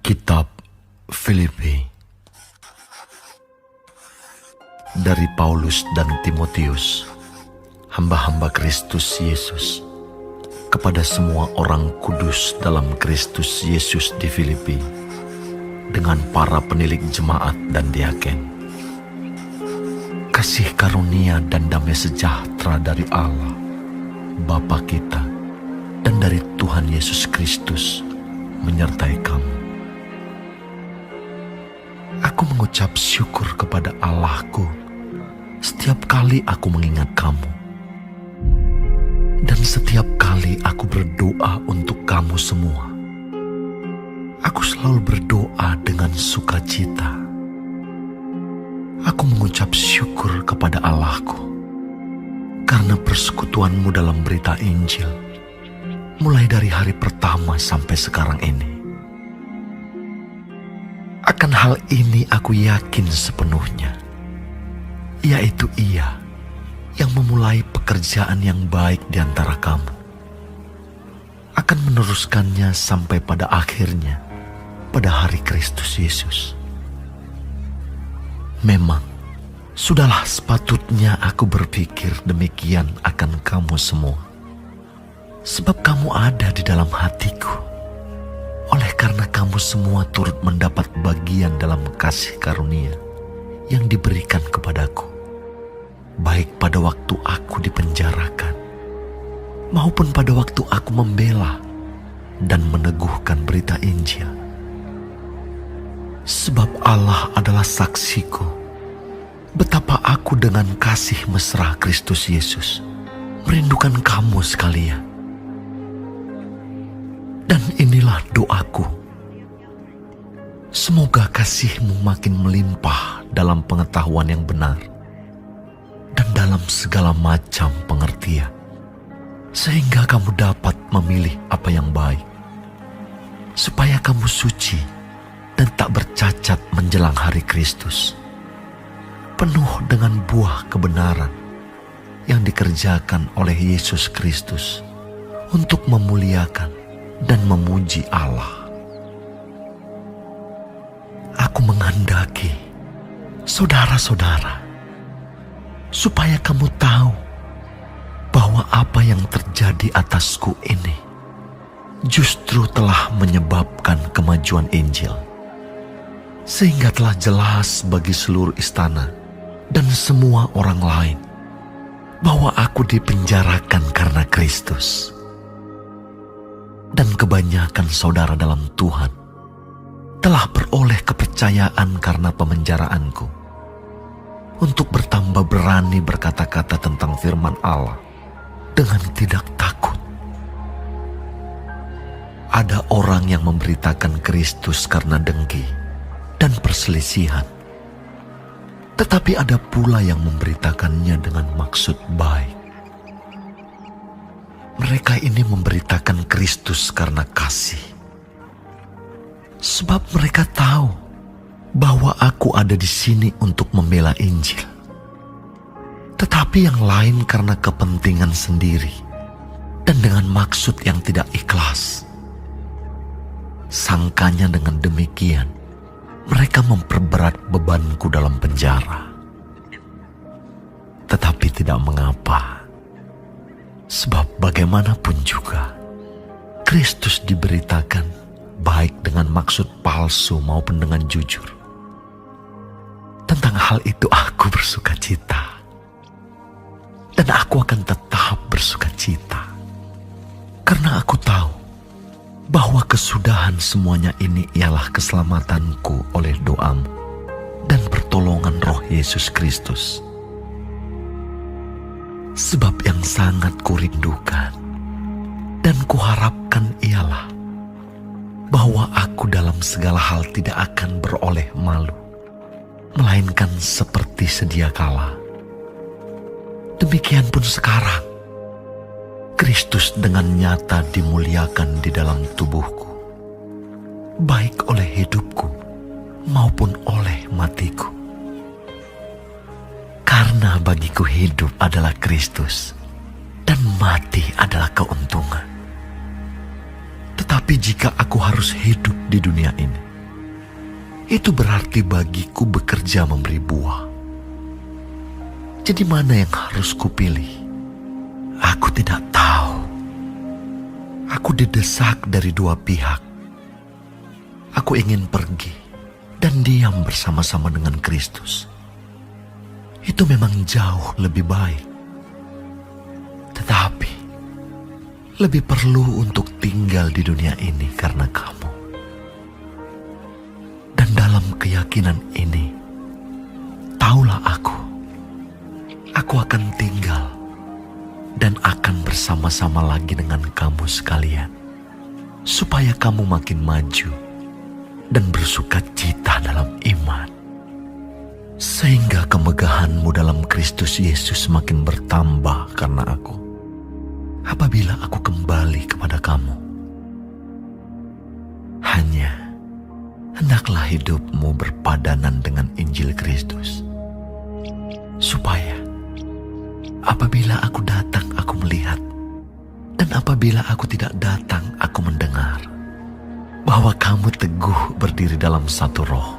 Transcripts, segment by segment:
Kitab Filipi dari Paulus dan Timotius, hamba-hamba Kristus Yesus, kepada semua orang kudus dalam Kristus Yesus di Filipi, dengan para penilik jemaat dan diaken. Kasih karunia dan damai sejahtera dari Allah, Bapa kita, dan dari Tuhan Yesus Kristus menyertai kamu. Aku mengucap syukur kepada Allahku setiap kali aku mengingat kamu. Dan setiap kali aku berdoa untuk kamu semua, aku selalu berdoa dengan sukacita. Aku mengucap syukur kepada Allahku karena persekutuanmu dalam berita Injil, mulai dari hari pertama sampai sekarang ini. Akan hal ini aku yakin sepenuhnya, yaitu Ia yang memulai pekerjaan yang baik di antara kamu akan meneruskannya sampai pada akhirnya pada hari Kristus Yesus. Memang sudahlah sepatutnya aku berpikir demikian akan kamu semua, sebab kamu ada di dalam hatiku. Oleh karena kamu semua turut mendapat bagian dalam kasih karunia yang diberikan kepadaku, baik pada waktu aku dipenjarakan, maupun pada waktu aku membela dan meneguhkan berita Injil. Sebab Allah adalah saksiku, betapa aku dengan kasih mesra Kristus Yesus merindukan kamu sekalian. Dan inilah doaku, semoga kasih-Mu makin melimpah dalam pengetahuan yang benar dan dalam segala macam pengertian, sehingga kamu dapat memilih apa yang baik, supaya kamu suci dan tak bercacat menjelang hari Kristus, penuh dengan buah kebenaran yang dikerjakan oleh Yesus Kristus untuk memuliakan dan memuji Allah. Aku menghendaki, saudara-saudara, supaya kamu tahu bahwa apa yang terjadi atasku ini justru telah menyebabkan kemajuan Injil, sehingga telah jelas bagi seluruh istana dan semua orang lain bahwa aku dipenjarakan karena Kristus. Dan kebanyakan saudara dalam Tuhan telah beroleh kepercayaan karena pemenjaraanku, untuk bertambah berani berkata-kata tentang firman Allah dengan tidak takut. Ada orang yang memberitakan Kristus karena dengki dan perselisihan, tetapi ada pula yang memberitakannya dengan maksud baik. Mereka ini memberitakan Kristus karena kasih, sebab mereka tahu bahwa aku ada di sini untuk membela Injil. Tetapi yang lain karena kepentingan sendiri dan dengan maksud yang tidak ikhlas. Sangkanya dengan demikian, mereka memperberat bebanku dalam penjara. Tetapi tidak mengapa. Sebab bagaimanapun juga, Kristus diberitakan baik dengan maksud palsu maupun dengan jujur. Tentang hal itu aku bersukacita. Dan aku akan tetap bersukacita. Karena aku tahu bahwa kesudahan semuanya ini ialah keselamatanku oleh doamu dan pertolongan Roh Yesus Kristus. Sebab yang sangat kurindukan dan kuharapkan ialah bahwa aku dalam segala hal tidak akan beroleh malu, melainkan seperti sedia kala. Demikian pun sekarang, Kristus dengan nyata dimuliakan di dalam tubuhku, baik oleh hidupku maupun oleh matiku. Karena bagiku hidup adalah Kristus dan mati adalah keuntungan. Tetapi jika aku harus hidup di dunia ini, itu berarti bagiku bekerja memberi buah. Jadi mana yang harus kupilih? Aku tidak tahu. Aku didesak dari dua pihak. Aku ingin pergi dan diam bersama-sama dengan Kristus. Itu memang jauh lebih baik. Tetapi lebih perlu untuk tinggal di dunia ini karena kamu. Dan dalam keyakinan ini, taulah aku akan tinggal dan akan bersama-sama lagi dengan kamu sekalian, supaya kamu makin maju dan bersuka cita dalam iman, sehingga kemegahanmu dalam Kristus Yesus makin bertambah karena aku, apabila aku kembali kepada kamu. Hanya hendaklah hidupmu berpadanan dengan Injil Kristus, supaya apabila aku datang aku melihat, dan apabila aku tidak datang aku mendengar, bahwa kamu teguh berdiri dalam satu roh,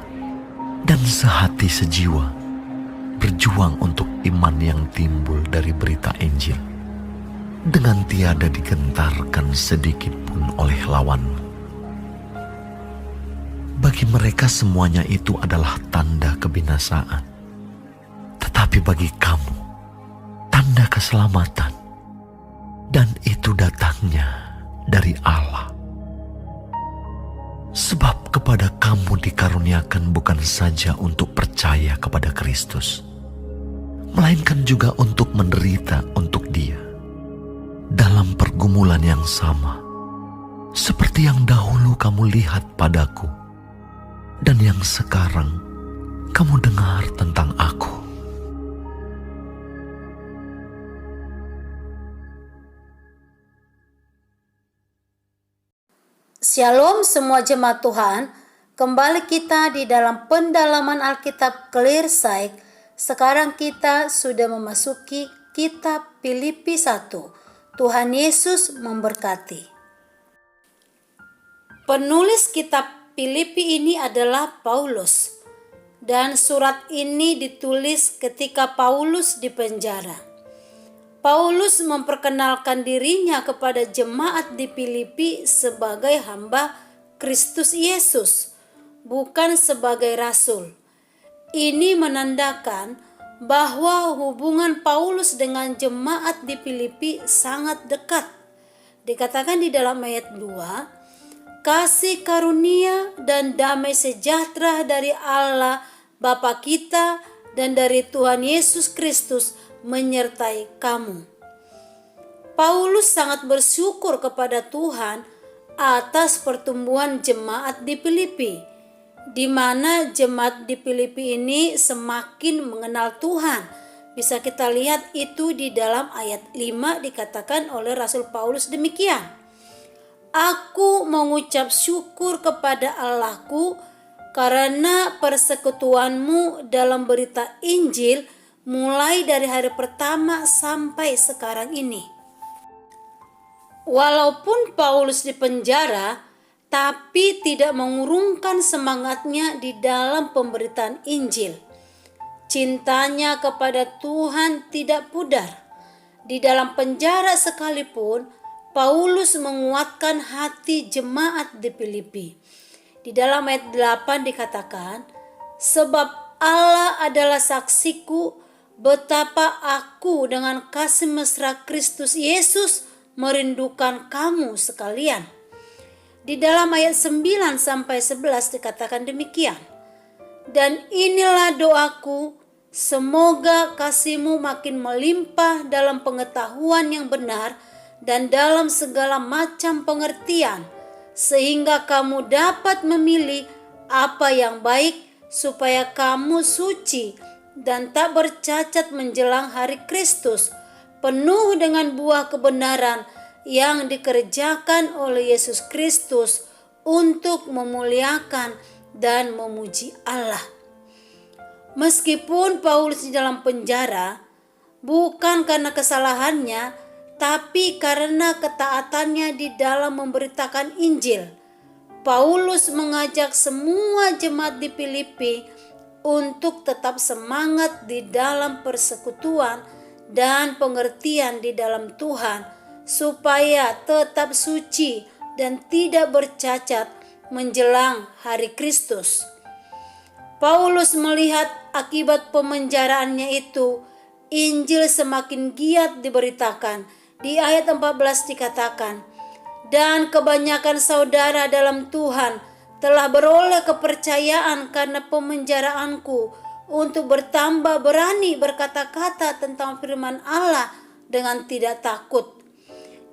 dan sehati sejiwa, berjuang untuk iman yang timbul dari berita Injil, dengan tiada digentarkan sedikit pun oleh lawanmu. Bagi mereka semuanya itu adalah tanda kebinasaan, tetapi bagi kamu tanda keselamatan, dan itu datangnya dari Allah. Sebab kepada kamu dikaruniakan bukan saja untuk percaya kepada Kristus, melainkan juga untuk menderita untuk Dia dalam pergumulan yang sama, seperti yang dahulu kamu lihat padaku, dan yang sekarang kamu dengar tentang aku. Shalom semua jemaat Tuhan, kembali kita di dalam pendalaman Alkitab Clear Sight. Sekarang kita sudah memasuki kitab Filipi 1. Tuhan Yesus memberkati. Penulis kitab Filipi ini adalah Paulus, dan surat ini ditulis ketika Paulus di penjara. Paulus memperkenalkan dirinya kepada jemaat di Filipi sebagai hamba Kristus Yesus, bukan sebagai rasul. Ini menandakan bahwa hubungan Paulus dengan jemaat di Filipi sangat dekat. Dikatakan di dalam ayat 2, kasih karunia dan damai sejahtera dari Allah Bapa kita dan dari Tuhan Yesus Kristus menyertai kamu. Paulus sangat bersyukur kepada Tuhan atas pertumbuhan jemaat di Filipi, di mana jemaat di Filipi ini semakin mengenal Tuhan. Bisa kita lihat itu di dalam ayat 5, dikatakan oleh Rasul Paulus demikian. Aku mengucap syukur kepada Allahku karena persekutuanmu dalam berita Injil mulai dari hari pertama sampai sekarang ini. Walaupun Paulus di penjara, tapi tidak mengurungkan semangatnya di dalam pemberitaan Injil. Cintanya kepada Tuhan tidak pudar. Di dalam penjara sekalipun, Paulus menguatkan hati jemaat di Filipi. Di dalam ayat 8 dikatakan, sebab Allah adalah saksiku betapa aku dengan kasih mesra Kristus Yesus merindukan kamu sekalian. Di dalam ayat 9 sampai 11 dikatakan demikian. Dan inilah doaku, semoga kasihmu makin melimpah dalam pengetahuan yang benar dan dalam segala macam pengertian, sehingga kamu dapat memilih apa yang baik, supaya kamu suci dan tak bercacat menjelang hari Kristus, penuh dengan buah kebenaran yang dikerjakan oleh Yesus Kristus untuk memuliakan dan memuji Allah. Meskipun Paulus di dalam penjara, bukan karena kesalahannya, tapi karena ketaatannya di dalam memberitakan Injil, Paulus mengajak semua jemaat di Filipi untuk tetap semangat di dalam persekutuan dan pengertian di dalam Tuhan, supaya tetap suci dan tidak bercacat menjelang hari Kristus. Paulus melihat akibat pemenjaraannya itu, Injil semakin giat diberitakan. Di ayat 14 dikatakan, "Dan kebanyakan saudara dalam Tuhan telah beroleh kepercayaan karena pemenjaraanku, untuk bertambah berani berkata-kata tentang firman Allah dengan tidak takut."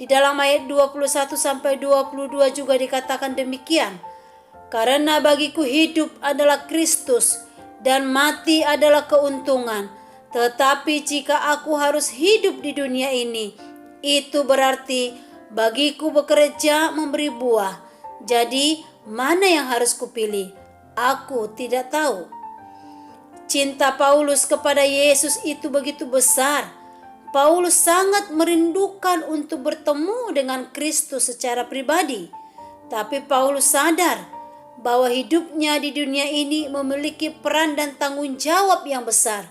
Di dalam ayat 21-22 juga dikatakan demikian, "Karena bagiku hidup adalah Kristus dan mati adalah keuntungan. Tetapi jika aku harus hidup di dunia ini, itu berarti bagiku bekerja memberi buah. Jadi mana yang harus kupilih? Aku tidak tahu." Cinta Paulus kepada Yesus itu begitu besar. Paulus sangat merindukan untuk bertemu dengan Kristus secara pribadi. Tapi Paulus sadar bahwa hidupnya di dunia ini memiliki peran dan tanggung jawab yang besar,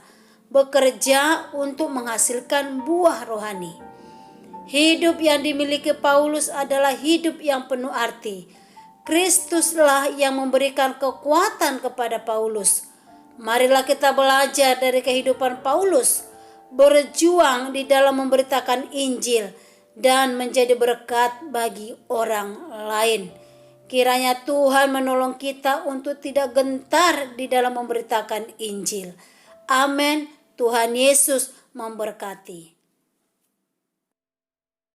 bekerja untuk menghasilkan buah rohani. Hidup yang dimiliki Paulus adalah hidup yang penuh arti. Kristuslah yang memberikan kekuatan kepada Paulus. Marilah kita belajar dari kehidupan Paulus, berjuang di dalam memberitakan Injil dan menjadi berkat bagi orang lain. Kiranya Tuhan menolong kita untuk tidak gentar di dalam memberitakan Injil. Amin. Tuhan Yesus memberkati.